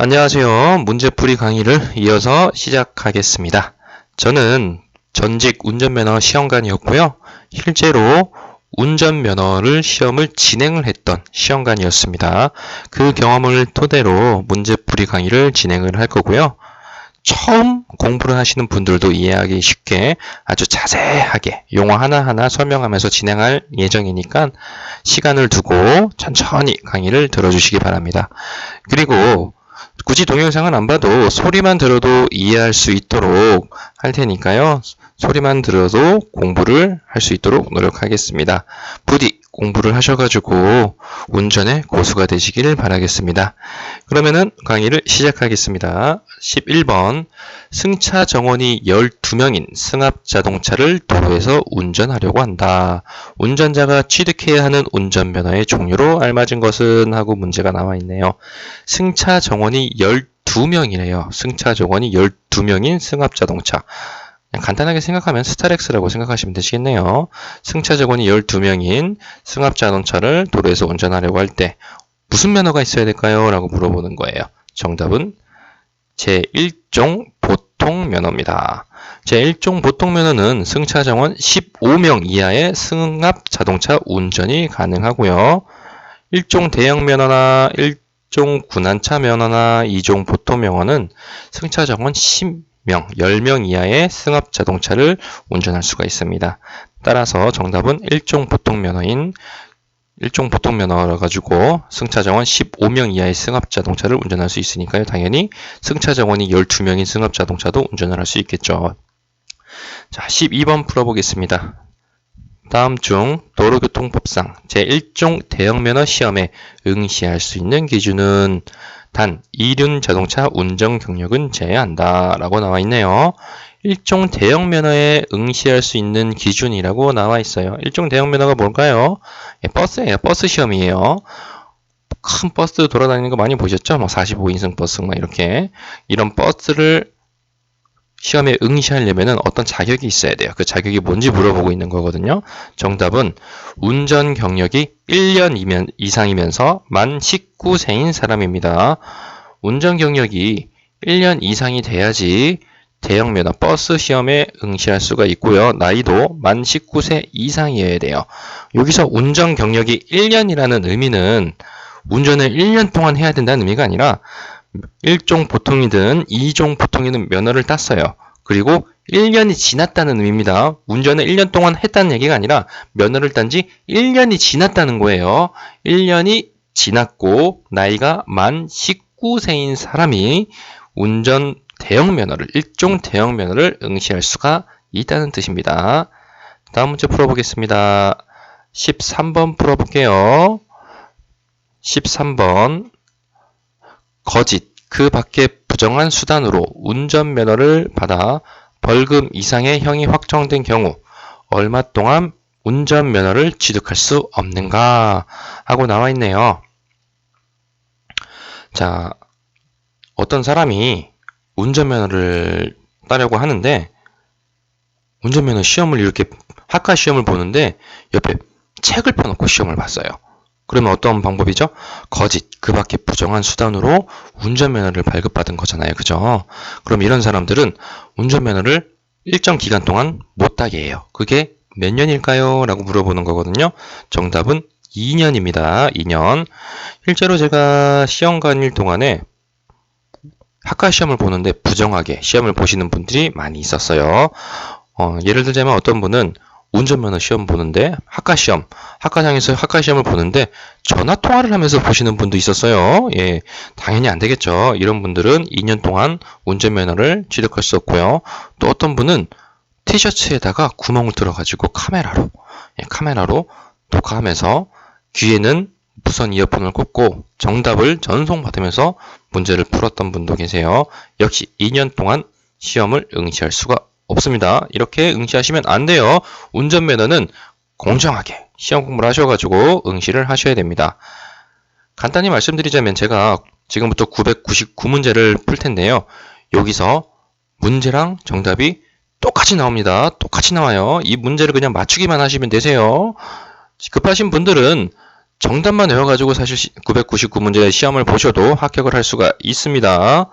안녕하세요. 문제풀이 강의를 이어서 시작하겠습니다. 저는 전직 운전면허 시험관이었고요. 실제로 운전면허를 시험을 진행을 했던 시험관이었습니다. 그 경험을 토대로 문제풀이 강의를 진행을 할 거고요. 처음 공부를 하시는 분들도 이해하기 쉽게 아주 자세하게 용어 하나하나 설명하면서 진행할 예정이니까 시간을 두고 천천히 강의를 들어주시기 바랍니다. 그리고 굳이 동영상은 안 봐도 소리만 들어도 이해할 수 있도록 할 테니까요. 소리만 들어도 공부를 할 수 있도록 노력하겠습니다. 부디 공부를 하셔가지고 운전의 고수가 되시기를 바라겠습니다. 그러면은 강의를 시작하겠습니다. 11번 승차 정원이 12명인 승합 자동차를 도로에서 운전하려고 한다. 운전자가 취득해야 하는 운전면허의 종류로 알맞은 것은 하고 문제가 나와 있네요. 승차 정원이 12명이래요. 승차 정원이 12명인 승합 자동차. 그냥 간단하게 생각하면 스타렉스라고 생각하시면 되시겠네요. 승차 정원이 12명인 승합 자동차를 도로에서 운전하려고 할 때 무슨 면허가 있어야 될까요? 라고 물어보는 거예요. 정답은 제1종 보통면허입니다. 제1종 보통면허는 승차 정원 15명 이하의 승합 자동차 운전이 가능하고요. 1종 대형면허나 1종 군안차 면허나 2종 보통면허는 승차 정원 10명 이하의 승합 자동차를 운전할 수가 있습니다. 따라서 정답은 1종 보통면허인 1종 보통면허라 가지고 승차 정원 15명 이하의 승합 자동차를 운전할 수 있으니까요. 당연히 승차 정원이 12명인 승합 자동차도 운전을 할 수 있겠죠. 자, 12번 풀어보겠습니다. 다음 중 도로교통법상 제1종 대형면허 시험에 응시할 수 있는 기준은 단 이륜 자동차 운전 경력은 제외한다 라고 나와 있네요. 1종 대형면허에 응시할 수 있는 기준이라고 나와 있어요. 1종 대형면허가 뭘까요? 버스예요. 버스 시험이에요. 큰 버스 돌아다니는 거 많이 보셨죠? 45인승 버스 이렇게 이런 버스를 시험에 응시하려면 어떤 자격이 있어야 돼요. 그 자격이 뭔지 물어보고 있는 거거든요. 정답은 운전 경력이 1년 이상이면서 만 19세인 사람입니다. 운전 경력이 1년 이상이 돼야지 대형면허 버스 시험에 응시할 수가 있고요. 나이도 만 19세 이상이어야 돼요. 여기서 운전 경력이 1년이라는 의미는 운전을 1년 동안 해야 된다는 의미가 아니라 1종 보통이든 2종 보통이든 면허를 땄어요. 그리고 1년이 지났다는 의미입니다. 운전을 1년 동안 했다는 얘기가 아니라 면허를 딴 지 1년이 지났다는 거예요. 1년이 지났고 나이가 만 19세인 사람이 운전 대형 면허를 1종 대형 면허를 응시할 수가 있다는 뜻입니다. 다음 문제 풀어보겠습니다. 13번 풀어볼게요. 13번 거짓, 그 밖에 부정한 수단으로 운전면허를 받아 벌금 이상의 형이 확정된 경우 얼마 동안 운전면허를 취득할 수 없는가 하고 나와 있네요. 자, 어떤 사람이 운전면허를 따려고 하는데 운전면허 시험을 이렇게 학과 시험을 보는데 옆에 책을 펴놓고 시험을 봤어요. 그러면 어떤 방법이죠? 거짓, 그 밖에 부정한 수단으로 운전면허를 발급받은 거잖아요. 그죠? 그럼 이런 사람들은 운전면허를 일정 기간 동안 못 따게 해요. 그게 몇 년일까요? 라고 물어보는 거거든요. 정답은 2년입니다. 2년. 실제로 제가 시험관일 동안에 학과 시험을 보는데 부정하게 시험을 보시는 분들이 많이 있었어요. 예를 들자면 어떤 분은 운전면허 시험 보는데 학과장에서 학과 시험을 보는데 전화 통화를 하면서 보시는 분도 있었어요. 예, 당연히 안 되겠죠. 이런 분들은 2년 동안 운전면허를 취득할 수 없고요. 또 어떤 분은 티셔츠에다가 구멍을 뚫어가지고 카메라로 녹화하면서 귀에는 무선 이어폰을 꽂고 정답을 전송받으면서 문제를 풀었던 분도 계세요. 역시 2년 동안 시험을 응시할 수가 없습니다. 이렇게 응시하시면 안 돼요. 운전면허는 공정하게 시험 공부를 하셔가지고 응시를 하셔야 됩니다. 간단히 말씀드리자면 제가 지금부터 999문제를 풀 텐데요. 여기서 문제랑 정답이 똑같이 나옵니다. 똑같이 나와요. 이 문제를 그냥 맞추기만 하시면 되세요. 급하신 분들은 정답만 외워가지고 사실 999문제 시험을 보셔도 합격을 할 수가 있습니다.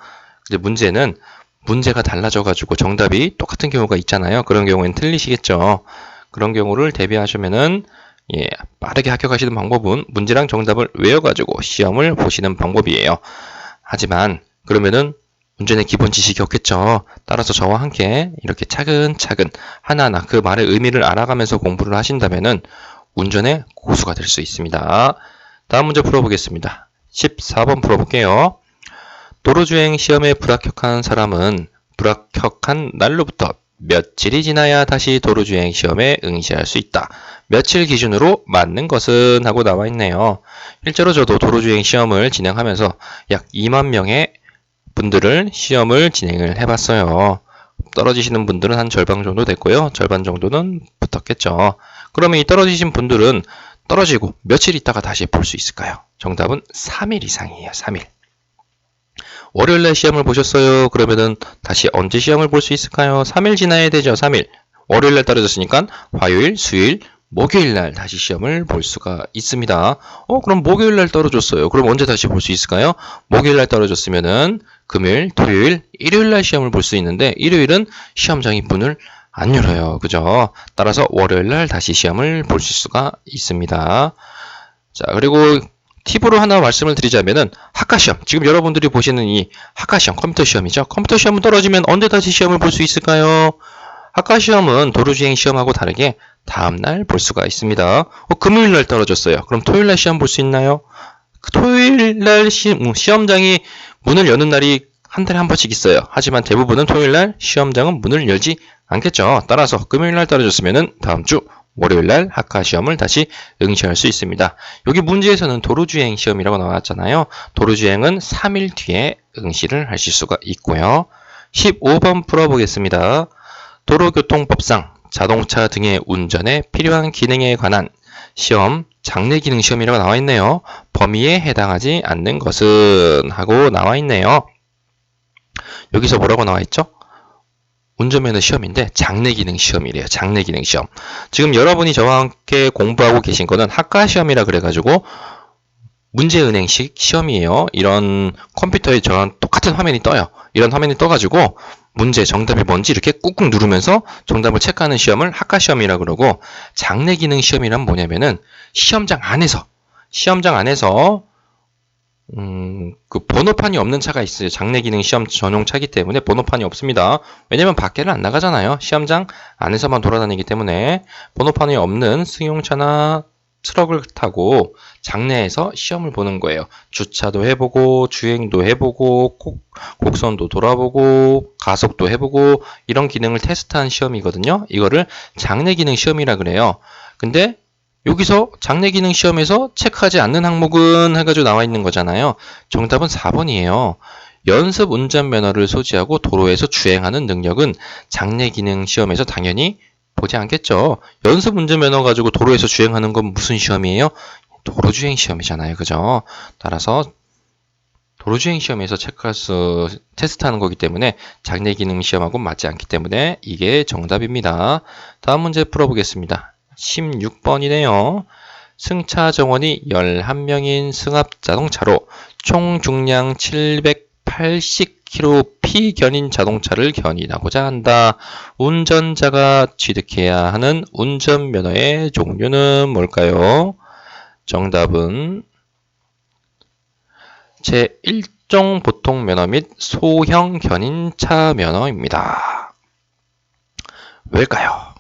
근데 문제는 문제가 달라져가지고 정답이 똑같은 경우가 있잖아요. 그런 경우에는 틀리시겠죠. 그런 경우를 대비하시면은 빠르게 합격하시는 방법은 문제랑 정답을 외워가지고 시험을 보시는 방법이에요. 하지만 그러면은 운전의 기본 지식이 없겠죠. 따라서 저와 함께 이렇게 차근차근 하나하나 그 말의 의미를 알아가면서 공부를 하신다면은 운전의 고수가 될 수 있습니다. 다음 문제 풀어보겠습니다. 14번 풀어볼게요. 도로주행 시험에 불합격한 사람은 불합격한 날로부터 며칠이 지나야 다시 도로주행 시험에 응시할 수 있다. 며칠 기준으로 맞는 것은 하고 나와 있네요. 실제로 저도 도로주행 시험을 진행하면서 약 2만 명의 분들을 시험을 진행을 해봤어요. 떨어지시는 분들은 한 절반 정도 됐고요. 절반 정도는 붙었겠죠. 그러면 이 떨어지신 분들은 떨어지고 며칠 있다가 다시 볼 수 있을까요? 정답은 3일 이상이에요. 3일. 월요일날 시험을 보셨어요. 그러면은 다시 언제 시험을 볼 수 있을까요? 3일 지나야 되죠. 3일. 월요일날 떨어졌으니까 화요일, 수요일, 목요일날 다시 시험을 볼 수가 있습니다. 그럼 목요일날 떨어졌어요. 그럼 언제 다시 볼 수 있을까요? 목요일날 떨어졌으면은 금요일, 토요일, 일요일날 시험을 볼 수 있는데 일요일은 시험장이 문을 안 열어요. 그죠? 따라서 월요일날 다시 시험을 보실 수가 있습니다. 자, 그리고 팁으로 하나 말씀을 드리자면은 학과시험, 지금 여러분들이 보시는 이 학과시험, 컴퓨터 시험이죠. 컴퓨터 시험 떨어지면 언제 다시 시험을 볼 수 있을까요? 학과시험은 도로주행 시험하고 다르게 다음날 볼 수가 있습니다. 금요일날 떨어졌어요. 그럼 토요일날 시험 볼 수 있나요? 토요일날 시험장이 문을 여는 날이 한 달에 한 번씩 있어요. 하지만 대부분은 토요일날 시험장은 문을 열지 않겠죠. 따라서 금요일날 떨어졌으면은 다음 주 월요일날 학과시험을 다시 응시할 수 있습니다. 여기 문제에서는 도로주행 시험이라고 나왔잖아요. 도로주행은 3일 뒤에 응시를 하실 수가 있고요. 15번 풀어보겠습니다. 도로교통법상 자동차 등의 운전에 필요한 기능에 관한 시험, 장내기능 시험이라고 나와 있네요. 범위에 해당하지 않는 것은 하고 나와 있네요. 여기서 뭐라고 나와 있죠? 운전면허 시험인데 장내기능 시험이래요. 장내기능 시험. 지금 여러분이 저와 함께 공부하고 계신 거는 학과시험이라 그래가지고 문제은행식 시험이에요. 이런 컴퓨터에 저랑 똑같은 화면이 떠요. 이런 화면이 떠가지고 문제 정답이 뭔지 이렇게 꾹꾹 누르면서 정답을 체크하는 시험을 학과시험이라 그러고, 장내기능 시험이란 뭐냐면은 시험장 안에서 그 번호판이 없는 차가 있어요. 장내기능 시험 전용 차기 때문에 번호판이 없습니다. 왜냐면 밖에는 안 나가잖아요. 시험장 안에서만 돌아다니기 때문에 번호판이 없는 승용차나 트럭을 타고 장내에서 시험을 보는 거예요. 주차도 해보고 주행도 해보고 곡선도 돌아보고 가속도 해보고 이런 기능을 테스트한 시험이거든요. 이거를 장내기능 시험이라 그래요. 근데 여기서 장내기능 시험에서 체크하지 않는 항목은 해가지고 나와 있는 거잖아요. 정답은 4번이에요. 연습 운전면허를 소지하고 도로에서 주행하는 능력은 장내기능 시험에서 당연히 보지 않겠죠. 연습 운전면허 가지고 도로에서 주행하는 건 무슨 시험이에요? 도로주행 시험이잖아요. 그죠? 따라서 도로주행 시험에서 테스트하는 거기 때문에 장내기능 시험하고 맞지 않기 때문에 이게 정답입니다. 다음 문제 풀어보겠습니다. 16번이네요. 승차 정원이 11명인 승합 자동차로 총 중량 780km 피견인 자동차를 견인하고자 한다. 운전자가 취득해야 하는 운전면허의 종류는 뭘까요? 정답은 제1종 보통면허 및 소형 견인차 면허입니다. 왜일까요?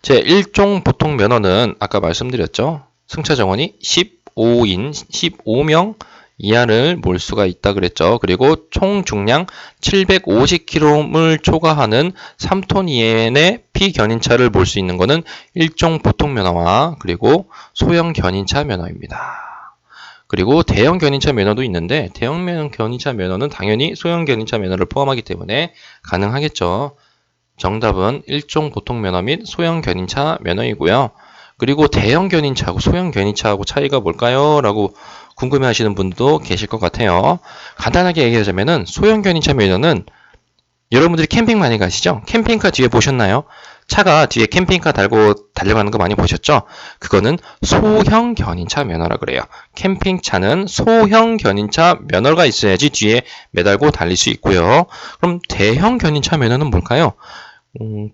제1종 보통 면허는 아까 말씀드렸죠. 승차 정원이 15명 이하를 몰 수가 있다 그랬죠. 그리고 총 중량 750kg을 초과하는 3톤 이내의 피견인차를 몰 수 있는 것은 1종 보통 면허와 그리고 소형 견인차 면허입니다. 그리고 대형 견인차 면허도 있는데 대형 견인차 면허는 당연히 소형 견인차 면허를 포함하기 때문에 가능하겠죠. 정답은 1종 보통 면허 및 소형 견인차 면허이고요. 그리고 대형 견인차하고 소형 견인차하고 차이가 뭘까요? 라고 궁금해 하시는 분도 계실 것 같아요. 간단하게 얘기하자면은 소형 견인차 면허는 여러분들이 캠핑 많이 가시죠? 캠핑카 뒤에 보셨나요? 차가 뒤에 캠핑카 달고 달려가는 거 많이 보셨죠? 그거는 소형 견인차 면허라 그래요. 캠핑차는 소형 견인차 면허가 있어야지 뒤에 매달고 달릴 수 있고요. 그럼 대형 견인차 면허는 뭘까요?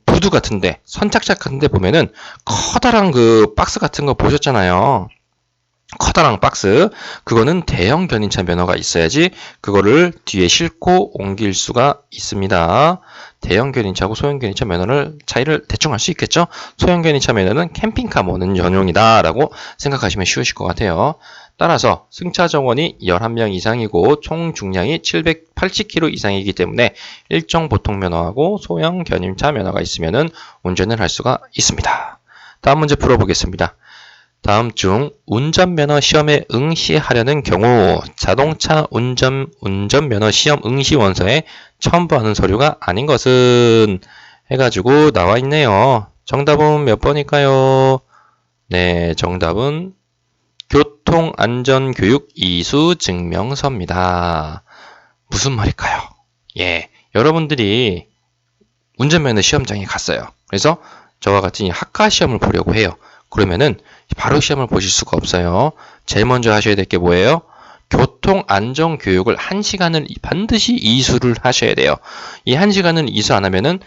부두 같은데, 선착장 같은데 보면은 커다란 그 박스 같은 거 보셨잖아요. 커다란 박스, 그거는 대형 견인차 면허가 있어야지 그거를 뒤에 싣고 옮길 수가 있습니다. 대형 견인차하고 소형 견인차 면허를 차이를 대충 알 수 있겠죠? 소형 견인차 면허는 캠핑카 모는 전용이다 라고 생각하시면 쉬우실 것 같아요. 따라서 승차 정원이 11명 이상이고 총 중량이 780kg 이상이기 때문에 일정 보통 면허하고 소형 견인차 면허가 있으면 운전을 할 수가 있습니다. 다음 문제 풀어보겠습니다. 다음 중 운전면허 시험에 응시하려는 경우 자동차 운전면허 시험 응시 원서에 첨부하는 서류가 아닌 것은 해가지고 나와 있네요. 정답은 몇 번일까요? 네, 정답은 교통안전교육 이수증명서입니다. 무슨 말일까요? 예, 여러분들이 운전면허 시험장에 갔어요. 그래서 저와 같이 학과 시험을 보려고 해요. 그러면은 바로 시험을 보실 수가 없어요. 제일 먼저 하셔야 될 게 뭐예요? 교통안전교육을 1시간을 반드시 이수를 하셔야 돼요. 이 1시간을 이수 안 하면은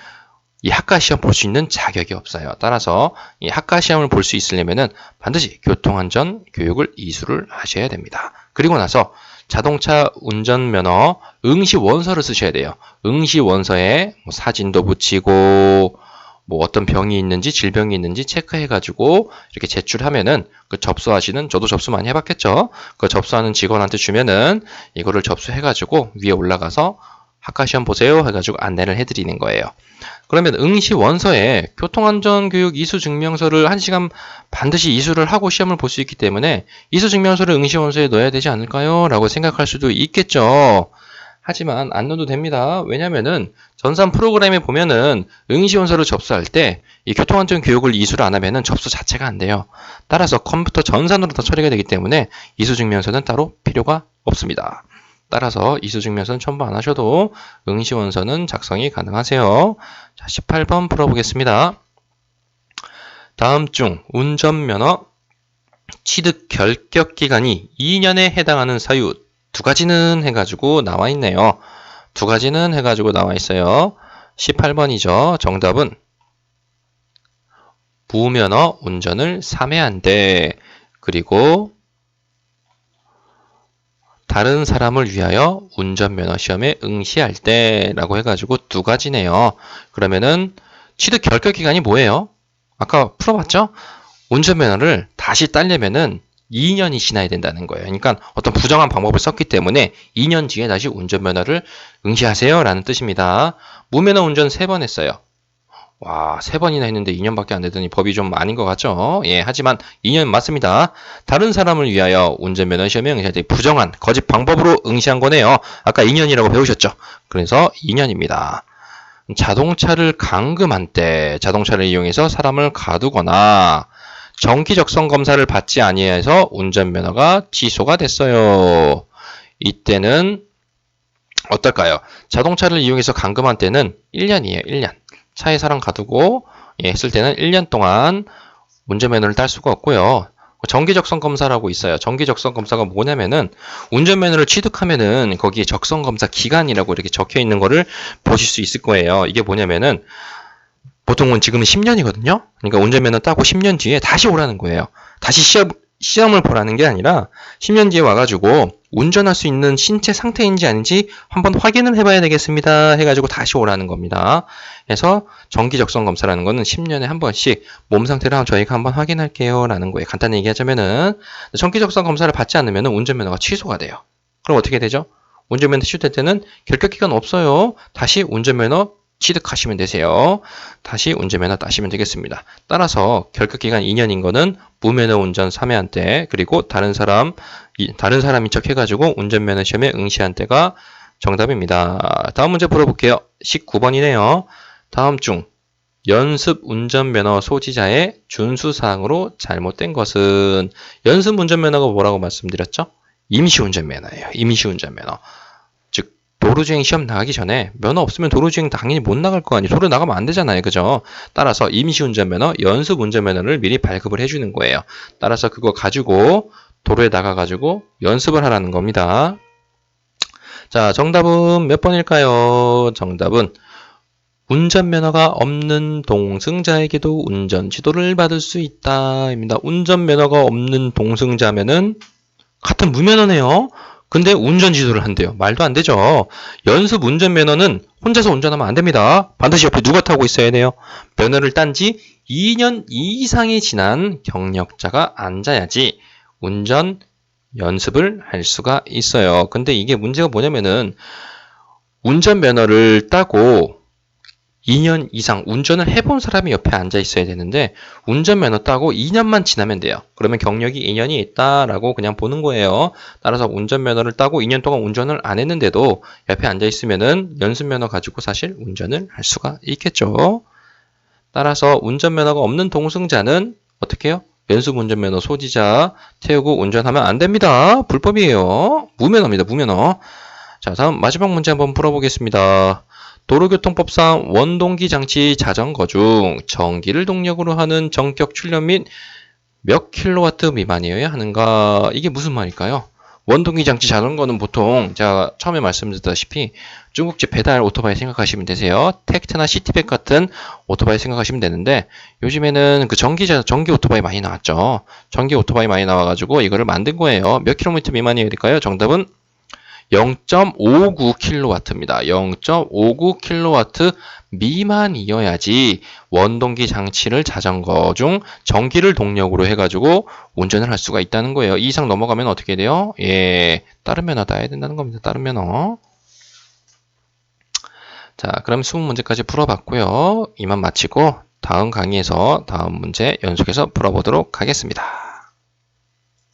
이 학과 시험 볼 수 있는 자격이 없어요. 따라서 이 학과 시험을 볼 수 있으려면은 반드시 교통안전교육을 이수를 하셔야 됩니다. 그리고 나서 자동차 운전면허 응시 원서를 쓰셔야 돼요. 응시 원서에 사진도 붙이고 뭐 어떤 병이 있는지 질병이 있는지 체크해가지고 이렇게 제출하면은 그 접수하시는, 저도 접수 많이 해봤겠죠. 그 접수하는 직원한테 주면은 이거를 접수해가지고 위에 올라가서 학과 시험 보세요 해가지고 안내를 해드리는 거예요. 그러면 응시 원서에 교통안전교육 이수증명서를 1시간 반드시 이수를 하고 시험을 볼 수 있기 때문에 이수증명서를 응시 원서에 넣어야 되지 않을까요? 라고 생각할 수도 있겠죠. 하지만 안 넣어도 됩니다. 왜냐면은 전산 프로그램에 보면은 응시원서를 접수할 때 이 교통안전 교육을 이수를 안 하면은 접수 자체가 안 돼요. 따라서 컴퓨터 전산으로 다 처리가 되기 때문에 이수증명서는 따로 필요가 없습니다. 따라서 이수증명서는 첨부 안 하셔도 응시원서는 작성이 가능하세요. 자, 18번 풀어보겠습니다. 다음 중 운전면허 취득 결격 기간이 2년에 해당하는 사유 두 가지는 해가지고 나와 있네요. 두 가지는 해가지고 나와 있어요. 18번이죠. 정답은 무면허 운전을 3회한대. 그리고 다른 사람을 위하여 운전면허 시험에 응시할 때 라고 해가지고 두 가지네요. 그러면은 취득 결격 기간이 뭐예요? 아까 풀어봤죠? 운전면허를 다시 따려면은 2년이 지나야 된다는 거예요. 그러니까 어떤 부정한 방법을 썼기 때문에 2년 뒤에 다시 운전면허를 응시하세요 라는 뜻입니다. 무면허 운전 3번 했어요. 와, 3번이나 했는데 2년밖에 안 되더니 법이 좀 아닌 것 같죠? 예, 하지만 2년 맞습니다. 다른 사람을 위하여 운전면허 시험에 응시할 때 부정한 거짓 방법으로 응시한 거네요. 아까 2년이라고 배우셨죠? 그래서 2년입니다. 자동차를 감금한 때 자동차를 이용해서 사람을 가두거나 정기 적성 검사를 받지 아니해서 운전면허가 취소가 됐어요. 이때는 어떨까요? 자동차를 이용해서 감금한 때는 1년이에요. 1년. 차에 사람 가두고 했을 때는 1년 동안 운전면허를 딸 수가 없고요. 정기 적성 검사라고 있어요. 정기 적성 검사가 뭐냐면은 운전면허를 취득하면은 거기에 적성 검사 기간이라고 이렇게 적혀 있는 거를 보실 수 있을 거예요. 이게 뭐냐면은 보통은 지금은 10년이거든요. 그러니까 운전면허 따고 10년 뒤에 다시 오라는 거예요. 다시 시험을 보라는 게 아니라 10년 뒤에 와가지고 운전할 수 있는 신체 상태인지 아닌지 한번 확인을 해봐야 되겠습니다. 해가지고 다시 오라는 겁니다. 그래서 정기 적성 검사라는 거는 10년에 한 번씩 몸 상태를 저희가 한번 확인할게요 라는 거예요. 간단히 얘기하자면은 정기 적성 검사를 받지 않으면 운전면허가 취소가 돼요. 그럼 어떻게 되죠? 운전면허 취소될 때는 결격기간 없어요. 다시 운전면허 취득하시면 되세요. 다시 운전면허 따시면 되겠습니다. 따라서 결격기간 2년인 거는 무면허 운전 3회한때, 그리고 다른 사람인 척 해가지고 운전면허 시험에 응시한 때가 정답입니다. 다음 문제 풀어볼게요. 19번이네요. 다음 중 연습 운전면허 소지자의 준수사항으로 잘못된 것은, 연습 운전면허가 뭐라고 말씀드렸죠? 임시운전면허예요. 임시운전면허. 즉 도로주행 시험 나가기 전에 면허 없으면 도로주행 당연히 못 나갈 거 아니에요. 도로 나가면 안 되잖아요. 그죠? 따라서 임시운전면허, 연습운전면허를 미리 발급을 해주는 거예요. 따라서 그거 가지고 도로에 나가가지고 연습을 하라는 겁니다. 자, 정답은 몇 번일까요? 정답은 운전면허가 없는 동승자에게도 운전지도를 받을 수 있다 입니다. 운전면허가 없는 동승자면은 같은 무면허네요. 근데 운전지도를 한대요. 말도 안 되죠. 연습 운전면허는 혼자서 운전하면 안 됩니다. 반드시 옆에 누가 타고 있어야 돼요. 면허를 딴 지 2년 이상이 지난 경력자가 앉아야지 운전 연습을 할 수가 있어요. 근데 이게 문제가 뭐냐면은 운전면허를 따고 2년 이상 운전을 해본 사람이 옆에 앉아 있어야 되는데 운전면허 따고 2년만 지나면 돼요. 그러면 경력이 2년이 있다라고 그냥 보는 거예요. 따라서 운전면허를 따고 2년 동안 운전을 안 했는데도 옆에 앉아 있으면은 연습면허 가지고 사실 운전을 할 수가 있겠죠. 따라서 운전면허가 없는 동승자는 어떻게 해요? 연습운전면허 소지자 태우고 운전하면 안 됩니다. 불법이에요. 무면허입니다. 무면허. 자, 다음 마지막 문제 한번 풀어보겠습니다. 도로교통법상 원동기 장치 자전거 중 전기를 동력으로 하는 전격 출력 및 몇 킬로와트 미만이어야 하는가? 이게 무슨 말일까요? 원동기 장치 자전거는 보통 제가 처음에 말씀드렸다시피 중국집 배달 오토바이 생각하시면 되세요. 택트나 시티백 같은 오토바이 생각하시면 되는데 요즘에는 그 전기 오토바이 많이 나왔죠. 전기 오토바이 많이 나와가지고 이거를 만든 거예요. 몇 킬로미터 미만이어야 될까요? 정답은 0.59kW입니다. 0.59kW 미만이어야지 원동기 장치를 자전거 중 전기를 동력으로 해가지고 운전을 할 수가 있다는 거예요. 이 이상 넘어가면 어떻게 돼요? 예, 다른 면허 따야 된다는 겁니다. 다른 면허. 자, 그럼 20문제까지 풀어봤고요. 이만 마치고 다음 강의에서 다음 문제 연속해서 풀어보도록 하겠습니다.